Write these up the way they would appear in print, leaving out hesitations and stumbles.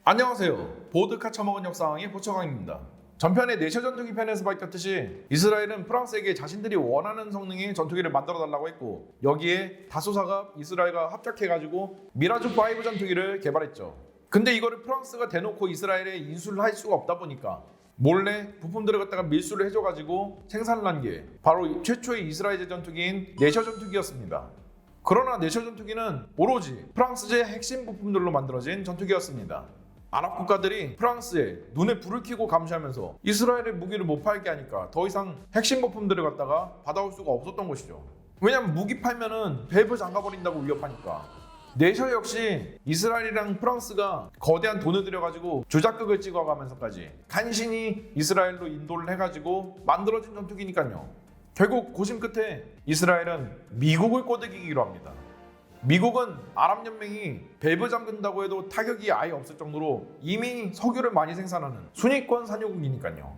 안녕하세요. 보드카 처먹은 역사왕의 보처강입니다. 전편의 내셔 전투기 편에서 밝혔듯이 이스라엘은 프랑스에게 자신들이 원하는 성능의 전투기를 만들어달라고 했고, 여기에 다수사가 이스라엘과 합작해가지고 미라주5 전투기를 개발했죠. 근데 이거를 프랑스가 대놓고 이스라엘에 인수를 할 수가 없다 보니까 몰래 부품들을 갖다가 밀수를 해줘가지고 생산을 한 게 바로 최초의 이스라엘제 전투기인 내셔 전투기였습니다. 그러나 내셔 전투기는 오로지 프랑스제 핵심 부품들로 만들어진 전투기였습니다. 아랍 국가들이 프랑스에 눈에 불을 켜고 감시하면서 이스라엘의 무기를 못 팔게 하니까 더 이상 핵심 부품들을 갖다가 받아올 수가 없었던 것이죠. 왜냐면 무기 팔면은 밸브 잠가버린다고 위협하니까. 내셔 역시 이스라엘이랑 프랑스가 거대한 돈을 들여가지고 조작극을 찍어가면서까지 간신히 이스라엘로 인도를 해가지고 만들어진 전투기니까요. 결국 고심 끝에 이스라엘은 미국을 꼬드기기로 합니다. 미국은 아랍연맹이 밸브 잠근다고 해도 타격이 아예 없을 정도로 이미 석유를 많이 생산하는 순위권 산유국이니까요.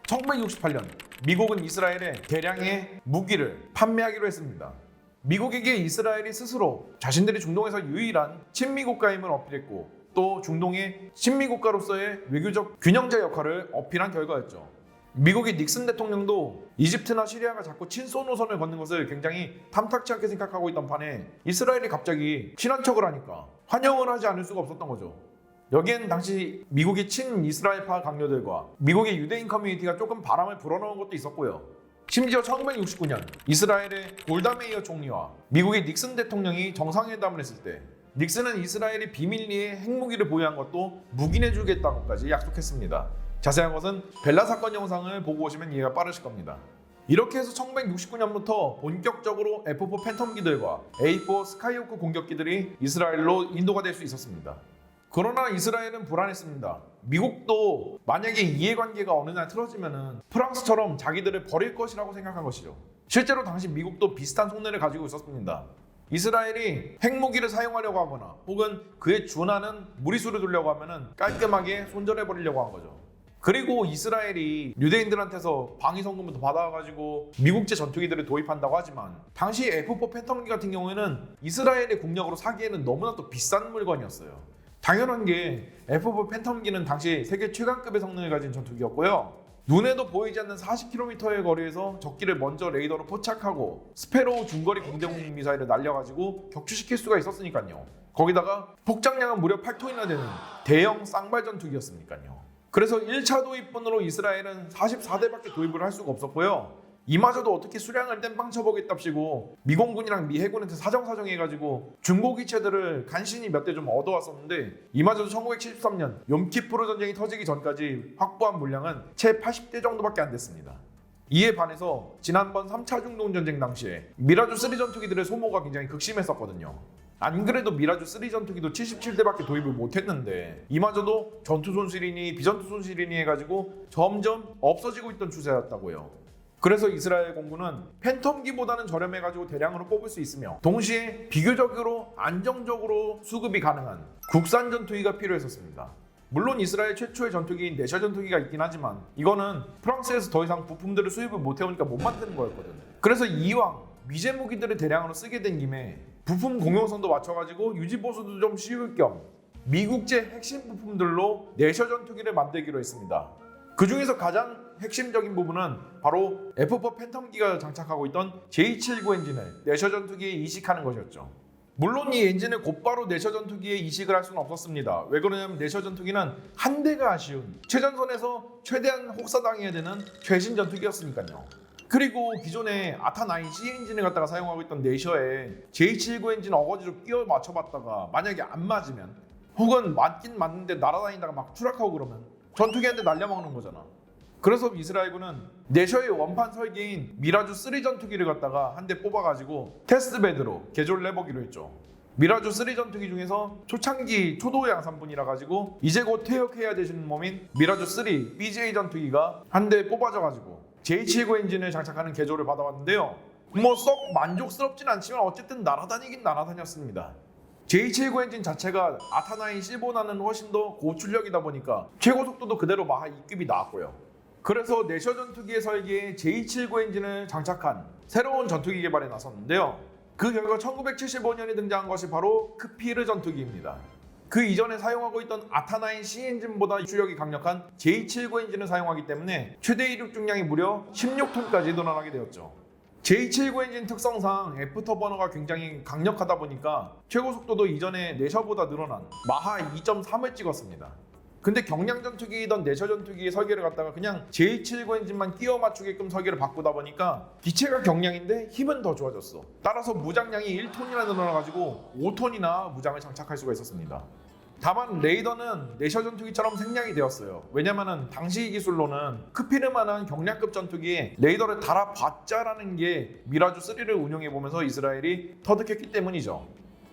1968년 미국은 이스라엘에 대량의 무기를 판매하기로 했습니다. 미국에게 이스라엘이 스스로 자신들이 중동에서 유일한 친미국가임을 어필했고, 또 중동의 친미국가로서의 외교적 균형자 역할을 어필한 결과였죠. 미국의 닉슨 대통령도 이집트나 시리아가 자꾸 친소 노선을 걷는 것을 굉장히 탐탁치 않게 생각하고 있던 판에 이스라엘이 갑자기 친한 척을 하니까 환영을 하지 않을 수가 없었던 거죠. 여기엔 당시 미국의 친이스라엘파 강요들과 미국의 유대인 커뮤니티가 조금 바람을 불어넣은 것도 있었고요. 심지어 1969년 이스라엘의 골다 메이어 총리와 미국의 닉슨 대통령이 정상회담을 했을 때 닉슨은 이스라엘이 비밀리에 핵무기를 보유한 것도 묵인해주겠다고까지 약속했습니다. 자세한 것은 벨라 사건 영상을 보고 오시면 이해가 빠르실 겁니다. 이렇게 해서 1969년부터 본격적으로 F4 팬텀기들과 A4 스카이호크 공격기들이 이스라엘로 인도가 될 수 있었습니다. 그러나 이스라엘은 불안했습니다. 미국도 만약에 이해관계가 어느 날 틀어지면 프랑스처럼 자기들을 버릴 것이라고 생각한 것이죠. 실제로 당시 미국도 비슷한 속내를 가지고 있었습니다. 이스라엘이 핵무기를 사용하려고 하거나 혹은 그에 준하는 무리수를 두려고 하면 깔끔하게 손절해버리려고 한 거죠. 그리고 이스라엘이 유대인들한테서 방위성금부터 받아가지고 미국제 전투기들을 도입한다고 하지만 당시 F4 팬텀기 같은 경우에는 이스라엘의 국력으로 사기에는 너무나도 비싼 물건이었어요. 당연한 게 F4 팬텀기는 당시 세계 최강급의 성능을 가진 전투기였고요. 눈에도 보이지 않는 40km의 거리에서 적기를 먼저 레이더로 포착하고 스페로우 중거리 공대공 미사일을 날려가지고 격추시킬 수가 있었으니까요. 거기다가 폭장량은 무려 8톤이나 되는 대형 쌍발 전투기였으니까요. 그래서 1차 도입분으로 이스라엘은 44대밖에 도입을 할 수가 없었고요. 이마저도 어떻게 수량을 땜빵 쳐보겠답시고 미공군이랑 미 해군한테 사정사정해가지고 중고기체들을 간신히 몇 대 좀 얻어왔었는데, 이마저도 1973년 욤키푸르 전쟁이 터지기 전까지 확보한 물량은 채 80대 정도밖에 안 됐습니다. 이에 반해서 지난번 3차 중동 전쟁 당시에 미라주 3 전투기들의 소모가 굉장히 극심했었거든요. 안 그래도 미라주 3 전투기도 77대밖에 도입을 못했는데 이마저도 전투 손실이니 비전투 손실이니 해가지고 점점 없어지고 있던 추세였다고요. 그래서 이스라엘 공군은 팬텀기보다는 저렴해가지고 대량으로 뽑을 수 있으며 동시에 비교적으로 안정적으로 수급이 가능한 국산 전투기가 필요했었습니다. 물론 이스라엘 최초의 전투기인 내셔 전투기가 있긴 하지만 이거는 프랑스에서 더 이상 부품들을 수입을 못해오니까 못 만드는 거였거든. 그래서 이왕 미제 무기들을 대량으로 쓰게 된 김에 부품 공용성도 맞춰가지고 유지보수도 좀 쉬울 겸 미국제 핵심 부품들로 내셔 전투기를 만들기로 했습니다. 그 중에서 가장 핵심적인 부분은 바로 F4 팬텀기가 장착하고 있던 J79 엔진을 내셔 전투기에 이식하는 것이었죠. 물론 이 엔진을 곧바로 내셔 전투기에 이식을 할 수는 없었습니다. 왜 그러냐면 내셔 전투기는 한 대가 아쉬운 최전선에서 최대한 혹사당해야 되는 최신 전투기였으니까요. 그리고 기존에 아타9C 엔진을 갖다가 사용하고 있던 내셔에 J79 엔진 어거지로 끼워 맞춰봤다가 만약에 안 맞으면, 혹은 맞긴 맞는데 날아다니다가 막 추락하고 그러면 전투기한테 날려먹는 거잖아. 그래서 이스라엘군은 내셔의 원판 설계인 미라주 3 전투기를 갖다가 한 대 뽑아가지고 테스트베드로 개조를 해보기로 했죠. 미라주 3 전투기 중에서 초창기 초도 양산분이라 가지고 이제 곧 퇴역해야 되시는 몸인 미라주 3 BJ 전투기가 한 대 뽑아져가지고 J79 엔진을 장착하는 개조를 받아왔는데요. 뭐 썩 만족스럽진 않지만 어쨌든 날아다니긴 날아다녔습니다. J79 엔진 자체가 아타9C보다는 훨씬 더 고출력이다 보니까 최고 속도도 그대로 마하 2급이 나왔고요. 그래서 내셔 전투기의 설계에 J79 엔진을 장착한 새로운 전투기 개발에 나섰는데요. 그 결과 1975년에 등장한 것이 바로 크피르 전투기입니다. 그 이전에 사용하고 있던 아타9 C 엔진보다 출력이 강력한 J79 엔진을 사용하기 때문에 최대 이륙 중량이 무려 16톤까지 늘어나게 되었죠. J79 엔진 특성상 애프터버너가 굉장히 강력하다 보니까 최고 속도도 이전에 내셔보다 늘어난 마하 2.3을 찍었습니다. 근데 경량 전투기이던 내셔 전투기의 설계를 갖다가 그냥 J79 엔진만 끼워 맞추게끔 설계를 바꾸다 보니까 기체가 경량인데 힘은 더 좋아졌어. 따라서 무장량이 1톤이나 늘어나가지고 5톤이나 무장을 장착할 수가 있었습니다. 다만 레이더는 내셔 전투기처럼 생략이 되었어요. 왜냐면은 당시 기술로는 크피르만한 경량급 전투기에 레이더를 달아봤자라는 게 미라주 3를 운용해보면서 이스라엘이 터득했기 때문이죠.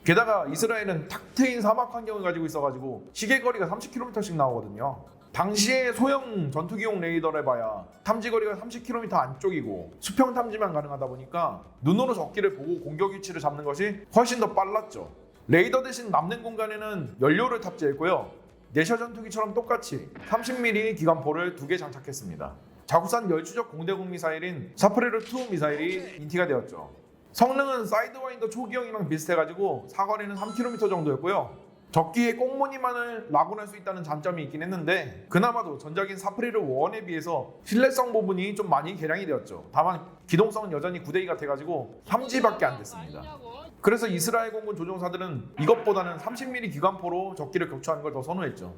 게다가 이스라엘은 탁 트인 사막 환경을 가지고 있어가지고 시계거리가 30km씩 나오거든요. 당시에 소형 전투기용 레이더를 봐야 탐지거리가 30km 안쪽이고 수평 탐지만 가능하다 보니까 눈으로 적기를 보고 공격 위치를 잡는 것이 훨씬 더 빨랐죠. 레이더 대신 남는 공간에는 연료를 탑재했고요. 내셔 전투기처럼 똑같이 30mm 기관포를 2개 장착했습니다. 자국산 열추적 공대공 미사일인 사프레르2 미사일이 인기가 되었죠. 성능은 사이드와인더 초기형이랑 비슷해가지고 사거리는 3km 정도였고요. 적기에 꽁무니만을 낙원할 수 있다는 장점이 있긴 했는데 그나마도 전작인 사프레르 1에 비해서 신뢰성 부분이 좀 많이 개량이 되었죠. 다만 기동성은 여전히 9대2 같아가지고 3G밖에 안 됐습니다. 그래서 이스라엘 공군 조종사들은 이것보다는 30mm 기관포로 적기를 격추하는 걸 더 선호했죠.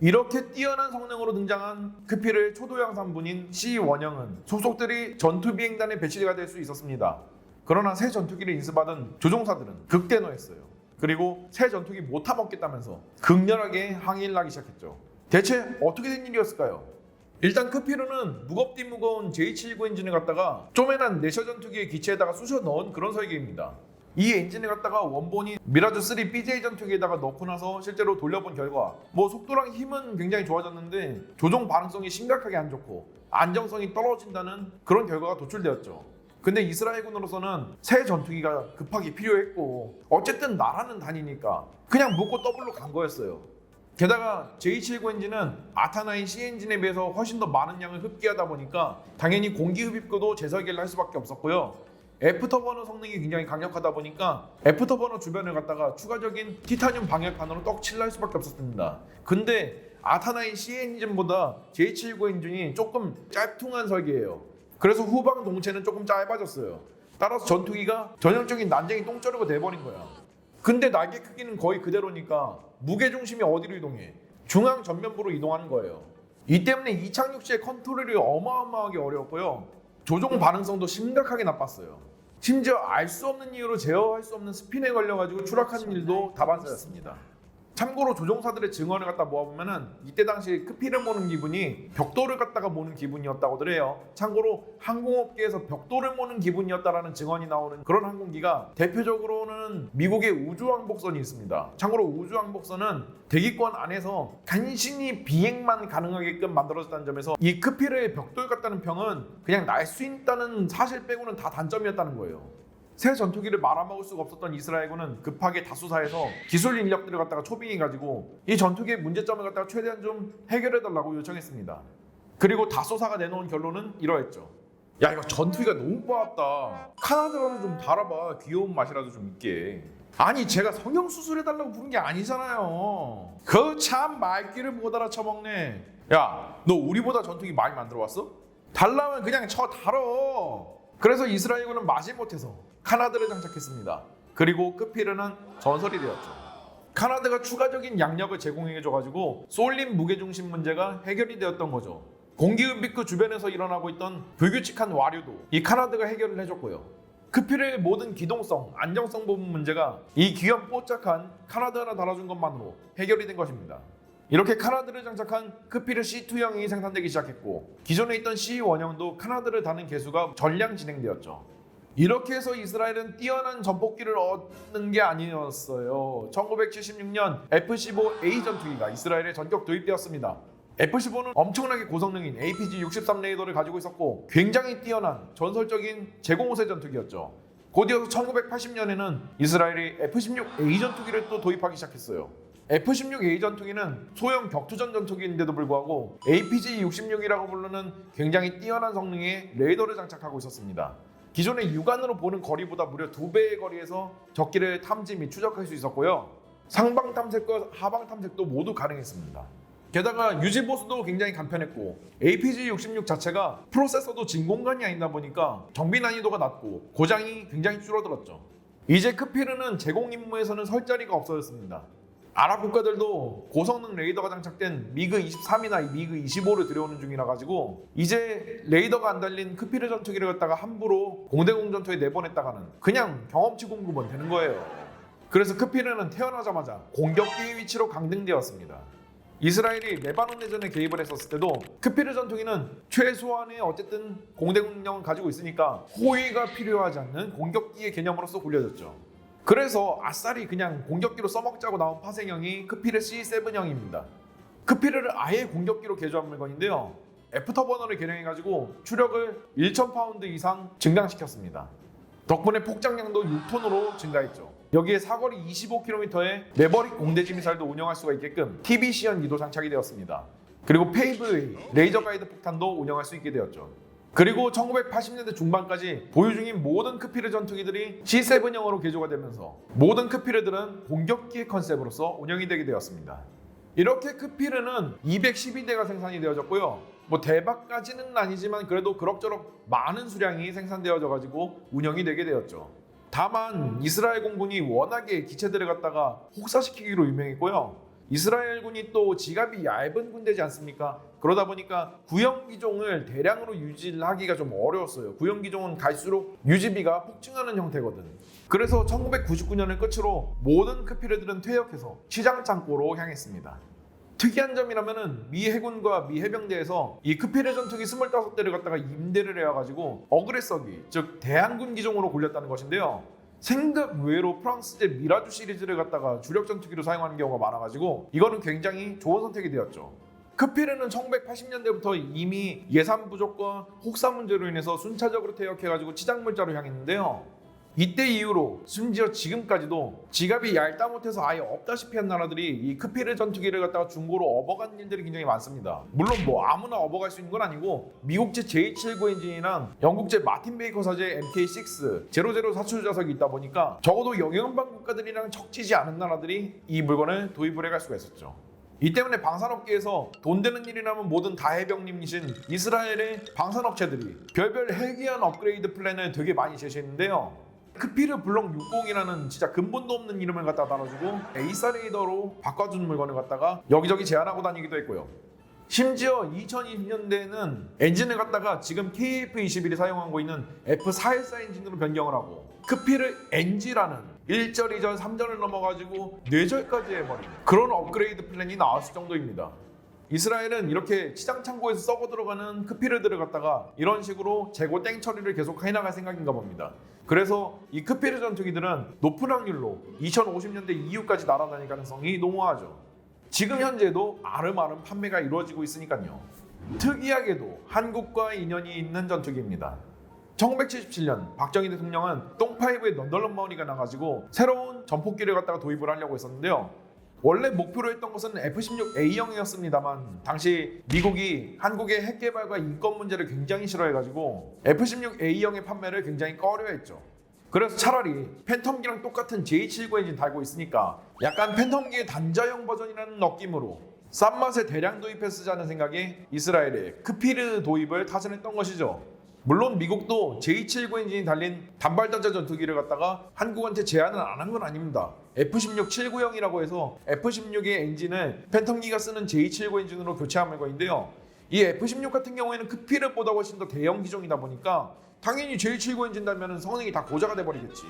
이렇게 뛰어난 성능으로 등장한 크피르의 초도 양산분인 C 원형은 속속들이 전투 비행단에 배치가 될 수 있었습니다. 그러나 새 전투기를 인수받은 조종사들은 극대노했어요. 그리고 새 전투기 못 타먹겠다면서 극렬하게 항의를 하기 시작했죠. 대체 어떻게 된 일이었을까요? 일단 크피르는 무겁디 무거운 J79 엔진을 갖다가 쪼매난 내셔 전투기의 기체에다가 쑤셔 넣은 그런 설계입니다. 이 엔진을 갖다가 원본인 미라주3 BJ 전투기에다가 넣고 나서 실제로 돌려본 결과 속도랑 힘은 굉장히 좋아졌는데 조종 반응성이 심각하게 안 좋고 안정성이 떨어진다는 그런 결과가 도출되었죠. 근데 이스라엘군으로서는 새 전투기가 급하게 필요했고 어쨌든 나라는 다니니까 그냥 묶고 더블로 간 거였어요. 게다가 J79 엔진은 아타9 C 엔진에 비해서 훨씬 더 많은 양을 흡기하다 보니까 당연히 공기 흡입구도 재설계를 할 수밖에 없었고요. 애프터버너 성능이 굉장히 강력하다 보니까 애프터버너 주변을 갖다가 추가적인 티타늄 방열판으로 떡 칠할 수밖에 없었습니다. 근데 아타9 C 엔진보다 J79 엔진이 조금 짤퉁한 설계예요. 그래서 후방 동체는 조금 짧아졌어요. 따라서 전투기가 전형적인 난쟁이 똥자루가 돼버린 거야. 근데 날개 크기는 거의 그대로니까 무게중심이 어디로 이동해? 중앙 전면부로 이동하는 거예요. 이 때문에 이착륙 시의 컨트롤이 어마어마하게 어려웠고요. 조종 반응성도 심각하게 나빴어요. 심지어 알 수 없는 이유로 제어할 수 없는 스핀에 걸려가지고 추락하는 일도 다반사였습니다. 참고로 조종사들의 증언을 갖다 모아보면은 이때 당시 크피를 모는 기분이 벽돌을 갖다가 모는 기분이었다고들 해요. 참고로 항공업계에서 벽돌을 모는 기분이었다라는 증언이 나오는 그런 항공기가 대표적으로는 미국의 우주왕복선이 있습니다. 참고로 우주왕복선은 대기권 안에서 간신히 비행만 가능하게끔 만들어졌다는 점에서 이 크피르의 벽돌 같다는 평은 그냥 날 수 있다는 사실 빼고는 다 단점이었다는 거예요. 새 전투기를 말아먹을 수가 없었던 이스라엘군은 급하게 다수사에서 기술 인력들을 갖다가 초빙해가지고 이 전투기의 문제점을 갖다가 최대한 좀 해결해달라고 요청했습니다. 그리고 다수사가 내놓은 결론은 이러했죠. 야, 이거 전투기가 너무 빠았다. 카나드라도 좀 달아봐. 귀여운 맛이라도 좀 있게. 아니, 제가 성형수술해달라고 부른 게 아니잖아요. 그 참 말귀를 못 알아쳐먹네. 야, 너 우리보다 전투기 많이 만들어왔어? 달라면 그냥 쳐 달어. 그래서 이스라엘군은 마지못해서 카나드를 장착했습니다. 그리고 크피르는 전설이 되었죠. 카나드가 추가적인 양력을 제공해줘가지고 쏠림 무게중심 문제가 해결이 되었던 거죠. 공기흡입구 주변에서 일어나고 있던 불규칙한 와류도 이 카나드가 해결을 해줬고요. 크피르의 모든 기동성, 안정성 부분 문제가 이 귀염 뽀짝한 카나드 하나 달아준 것만으로 해결이 된 것입니다. 이렇게 카나드를 장착한 크피르 C2형이 생산되기 시작했고 기존에 있던 C1형도 카나드를 다는 개수가 전량 진행되었죠. 이렇게 해서 이스라엘은 뛰어난 전폭기를 얻는 게 아니었어요. 1976년 F-15A 전투기가 이스라엘에 전격 도입되었습니다. F-15는 엄청나게 고성능인 APG-63 레이더를 가지고 있었고 굉장히 뛰어난 전설적인 제공5세 전투기였죠. 곧이어서 1980년에는 이스라엘이 F-16A 전투기를 또 도입하기 시작했어요. F-16A 전투기는 소형 격투전 전투기인데도 불구하고 APG-66이라고 부르는 굉장히 뛰어난 성능의 레이더를 장착하고 있었습니다. 기존의 육안으로 보는 거리보다 무려 2배의 거리에서 적기를 탐지 및 추적할 수 있었고요. 상방 탐색과 하방 탐색도 모두 가능했습니다. 게다가 유지 보수도 굉장히 간편했고 APG-66 자체가 프로세서도 진공관이 아니다 보니까 정비 난이도가 낮고 고장이 굉장히 줄어들었죠. 이제 크피르는 제공 임무에서는 설 자리가 없어졌습니다. 아랍 국가들도 고성능 레이더가 장착된 미그 23이나 미그 25를 들여오는 중이라 가지고 이제 레이더가 안 달린 크피르 전투기를 갖다가 함부로 공대공 전투에 내보냈다가는 그냥 경험치 공급은 되는 거예요. 그래서 크피르는 태어나자마자 공격기의 위치로 강등되었습니다. 이스라엘이 레바논 내전에 개입을 했었을 때도 크피르 전투기는 최소한의 어쨌든 공대공 능력을 가지고 있으니까 호위가 필요하지 않는 공격기의 개념으로서 굴려졌죠. 그래서 아싸리 그냥 공격기로 써먹자고 나온 파생형이 크피르 C7형입니다. 크피르를 아예 공격기로 개조한 물건인데요. 애프터버너를 개량해가지고 추력을 1000파운드 이상 증강시켰습니다. 덕분에 폭장량도 6톤으로 증가했죠. 여기에 사거리 25km의 레버릭 공대지 미사일도 운영할 수가 있게끔 TBC연기도 장착이 되었습니다. 그리고 페이브의 레이저 가이드 폭탄도 운영할 수 있게 되었죠. 그리고 1980년대 중반까지 보유 중인 모든 크피르 전투기들이 C7형으로 개조가 되면서 모든 크피르들은 공격기의 컨셉으로서 운영이 되게 되었습니다. 이렇게 크피르는 212대가 생산이 되어졌고요. 뭐 대박까지는 아니지만 그래도 그럭저럭 많은 수량이 생산되어져 가지고 운영이 되게 되었죠. 다만 이스라엘 공군이 워낙에 기체들을 갖다가 혹사시키기로 유명했고요. 이스라엘군이 또 지갑이 얇은 군대지 않습니까? 그러다 보니까 구형기종을 대량으로 유지를 하기가 좀 어려웠어요. 구형기종은 갈수록 유지비가 폭증하는 형태거든. 그래서 1999년을 끝으로 모든 크피르들은 퇴역해서 시장 창고로 향했습니다. 특이한 점이라면은 미 해군과 미 해병대에서 이 크피르 전투기 25대를 갖다가 임대를 해와가지고 어그레서기, 즉 대한군 기종으로 굴렸다는 것인데요. 생각 외로 프랑스제 미라주 시리즈를 갖다가 주력 전투기로 사용하는 경우가 많아가지고 이거는 굉장히 좋은 선택이 되었죠. 크피르는 1980년대부터 이미 예산 부족과 혹사 문제로 인해서 순차적으로 퇴역해가지고 치장물자로 향했는데요. 이때 이후로 심지어 지금까지도 지갑이 얇다 못해서 아예 없다시피 한 나라들이 이 크피르 전투기를 갖다가 중고로 업어간 일들이 굉장히 많습니다. 물론 뭐 아무나 업어갈 수 있는 건 아니고 미국제 J79 엔진이랑 영국제 마틴 베이커사제 MK6 00 사출 좌석이 있다 보니까 적어도 영연방 국가들이랑 척지지 않은 나라들이 이 물건을 도입을 해갈 수가 있었죠. 이 때문에 방산업계에서 돈 되는 일이라면 뭐든 다 해병님이신 이스라엘의 방산업체들이 별별 해괴한 업그레이드 플랜을 되게 많이 제시했는데요. 크피르 블록 60이라는 진짜 근본도 없는 이름을 갖다 달아주고 에이사 레이더로 바꿔준 물건을 갖다가 여기저기 제안하고 다니기도 했고요. 심지어 2020년대에는 엔진을 갖다가 지금 KF-21이 사용하고 있는 F414 엔진으로 변경을 하고 크피르 NG라는 1절, 2절, 3절을 넘어가지고 4절까지 해버린 그런 업그레이드 플랜이 나왔을 정도입니다. 이스라엘은 이렇게 치장 창고에서 썩어 들어가는 크피르들을 갖다가 이런 식으로 재고 땡 처리를 계속 해나갈 생각인가 봅니다. 그래서 이 크피르 전투기들은 높은 확률로 2050년대 이후까지 날아다닐 가능성이 농후하죠. 지금 현재도 아름아름 판매가 이루어지고 있으니까요. 특이하게도 한국과 인연이 있는 전투기입니다. 1977년 박정희 대통령은 똥파이브의 넌덜런마운이가 나가지고 새로운 전폭기를 갖다가 도입을 하려고 했었는데요. 원래 목표로 했던 것은 F-16A형이었습니다만 당시 미국이 한국의 핵 개발과 인권 문제를 굉장히 싫어해가지고 F-16A형의 판매를 굉장히 꺼려했죠. 그래서 차라리 팬텀기랑 똑같은 J79 엔진 달고 있으니까 약간 팬텀기의 단자형 버전이라는 느낌으로 싼 맛에 대량 도입해 쓰자는 생각에 이스라엘의 크피르 도입을 타진했던 것이죠. 물론 미국도 J79 엔진이 달린 단발단자 전투기를 갖다가 한국한테 제안을 안 한 건 아닙니다. F-16 79형이라고 해서 F-16의 엔진을 팬텀기가 쓰는 J79 엔진으로 교체한 물건인데요. 이 F-16 같은 경우에는 크피르보다 훨씬 더 대형 기종이다 보니까 당연히 J79 엔진 달면 성능이 다 고자가 돼버리겠지.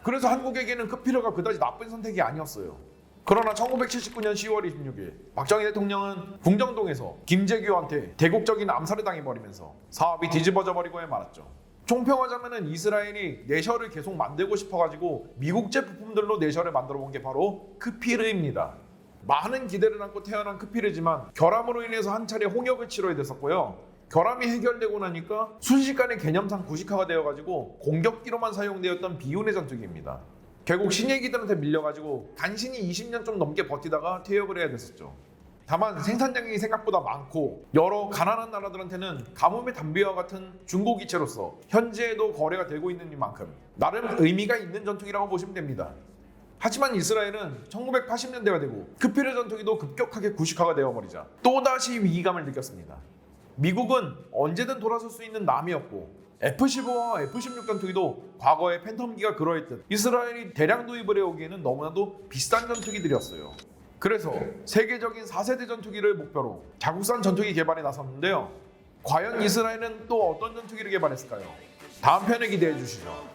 그래서 한국에게는 크피르가 그다지 나쁜 선택이 아니었어요. 그러나 1979년 10월 26일 박정희 대통령은 궁정동에서 김재규한테 대국적인 암살을 당해버리면서 사업이 뒤집어져 버리고 말았죠. 총평하자면 이스라엘이 내셔를 계속 만들고 싶어가지고 미국제 부품들로 내셔를 만들어 본 게 바로 크피르입니다. 많은 기대를 안고 태어난 크피르지만 결함으로 인해서 한 차례 홍역을 치러야 됐었고요. 결함이 해결되고 나니까 순식간에 개념상 구식화가 되어가지고 공격기로만 사용되었던 비운의 전투기입니다. 결국 신예기들한테 밀려가지고 간신히 20년 좀 넘게 버티다가 퇴역을 해야 됐었죠. 다만 생산량이 생각보다 많고 여러 가난한 나라들한테는 가뭄의 담비와 같은 중고기체로서 현재에도 거래가 되고 있는 만큼 나름 의미가 있는 전투기라고 보시면 됩니다. 하지만 이스라엘은 1980년대가 되고 크피르 전투기도 급격하게 구식화가 되어버리자 또다시 위기감을 느꼈습니다. 미국은 언제든 돌아설 수 있는 남이었고 F-15와 F-16 전투기도 과거의 팬텀기가 그러했듯 이스라엘이 대량 도입을 해오기에는 너무나도 비싼 전투기들이었어요. 그래서 세계적인 4세대 전투기를 목표로 자국산 전투기 개발에 나섰는데요. 과연 이스라엘은 또 어떤 전투기를 개발했을까요? 다음 편에 기대해 주시죠.